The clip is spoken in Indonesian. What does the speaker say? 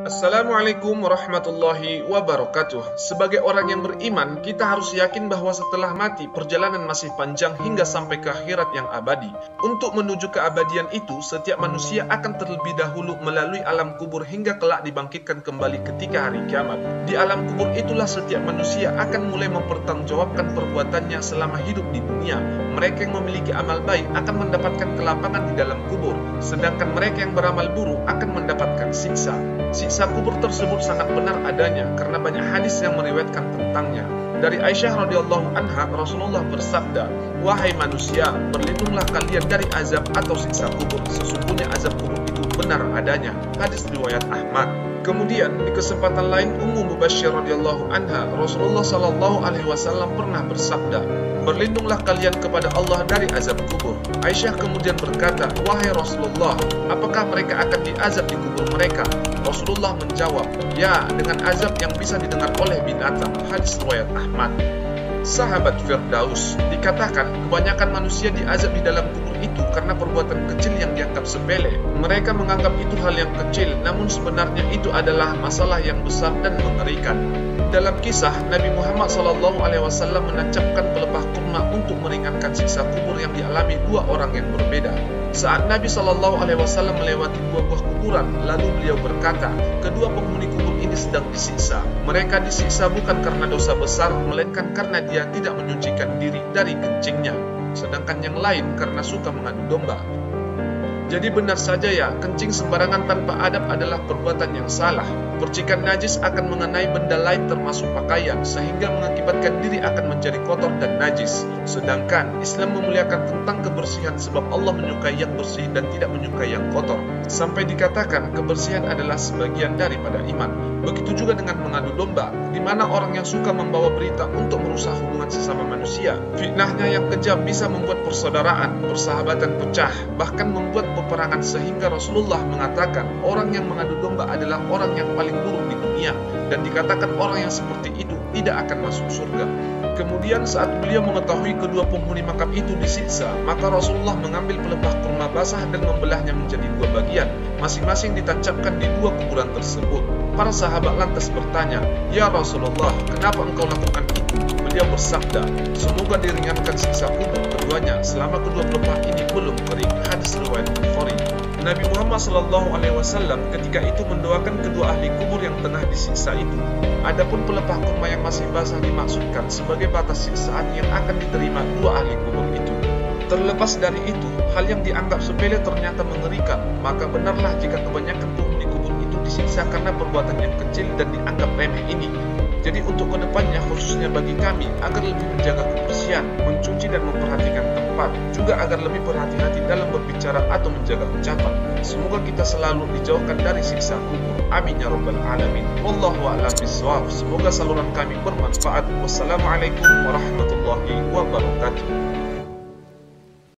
Assalamualaikum warahmatullahi wabarakatuh. Sebagai orang yang beriman, kita harus yakin bahwa setelah mati, perjalanan masih panjang hingga sampai ke akhirat yang abadi. Untuk menuju keabadian itu, setiap manusia akan terlebih dahulu melalui alam kubur hingga kelak dibangkitkan kembali ketika hari kiamat. Di alam kubur itulah setiap manusia akan mulai mempertanggungjawabkan perbuatannya selama hidup di dunia. Mereka yang memiliki amal baik akan mendapatkan kelapangan di dalam kubur, sedangkan mereka yang beramal buruk akan mendapatkan siksa. Siksa kubur tersebut sangat benar adanya karena banyak hadis yang meriwayatkan tentangnya. Dari Aisyah radhiyallahu anha, Rasulullah bersabda, "Wahai manusia, berlindunglah kalian dari azab atau siksa kubur. Sesungguhnya azab kubur itu benar adanya." Hadis riwayat Ahmad. Kemudian di kesempatan lain, Ummu Mubasyir radhiyallahu anha, Rasulullah sallallahu alaihi wasallam pernah bersabda, "Berlindunglah kalian kepada Allah dari azab kubur." Aisyah kemudian berkata, "Wahai Rasulullah, apakah mereka akan diazab di kubur mereka?" Rasulullah menjawab, "Ya, dengan azab yang bisa didengar oleh binatang." Hadis riwayat Ahmad. Sahabat Firdaus, dikatakan kebanyakan manusia diazab di dalam kubur itu karena perbuatan kecil yang dianggap sepele. Mereka menganggap itu hal yang kecil, namun sebenarnya itu adalah masalah yang besar dan mengerikan. Dalam kisah, Nabi Muhammad SAW menancapkan pelepah kurma untuk meringankan siksa kubur yang dialami dua orang yang berbeda. Saat Nabi SAW melewati dua buah kuburan, lalu beliau berkata, "Kedua penghuni kubur ini sedang disiksa. Mereka disiksa bukan karena dosa besar, melainkan karena dia tidak menyucikan diri dari kencingnya. Sedangkan yang lain karena suka mengadu domba." Jadi benar saja ya, kencing sembarangan tanpa adab adalah perbuatan yang salah. Percikan najis akan mengenai benda lain termasuk pakaian, sehingga mengakibatkan diri akan menjadi kotor dan najis. Sedangkan Islam memuliakan tentang kebersihan sebab Allah menyukai yang bersih dan tidak menyukai yang kotor. Sampai dikatakan kebersihan adalah sebagian daripada iman. Begitu juga dengan mengadu domba, di mana orang yang suka membawa berita untuk merusak hubungan sesama manusia. Fitnahnya yang kejam bisa membuat persaudaraan, persahabatan pecah, bahkan membuat peperangan, sehingga Rasulullah mengatakan orang yang mengadu domba adalah orang yang paling buruk di dunia, dan dikatakan orang yang seperti itu tidak akan masuk surga. Kemudian saat beliau mengetahui kedua penghuni makam itu disiksa, maka Rasulullah mengambil pelepah kurma basah dan membelahnya menjadi dua bagian, masing-masing ditancapkan di dua kuburan tersebut. Para sahabat lantas bertanya, "Ya Rasulullah, kenapa engkau lakukan itu?" Beliau bersabda, "Semoga diringankan siksa kubur keduanya selama kedua pelepah ini belum kering." Hadis riwayat Bukhari. Nabi Muhammad SAW ketika itu mendoakan kedua ahli kubur yang tengah disiksa itu. Adapun pelepah kurma yang masih basah dimaksudkan sebagai batas siksaan yang akan diterima dua ahli kubur itu. Terlepas dari itu, hal yang dianggap sepele ternyata mengerikan. Maka benarlah jika kebanyakan penghuni kubur itu disiksa karena perbuatan yang kecil dan dianggap remeh ini. Jadi untuk kedepannya, khususnya bagi kami, agar lebih menjaga kebersihan, mencuci dan memperhatikan tempat, juga agar lebih berhati-hati dalam berbicara atau menjaga ucapan. Semoga kita selalu dijauhkan dari siksa kubur. Amin ya rabbal alamin. Wallahu a'lam bishawab. Semoga saluran kami bermanfaat. Wassalamualaikum warahmatullahi wabarakatuh.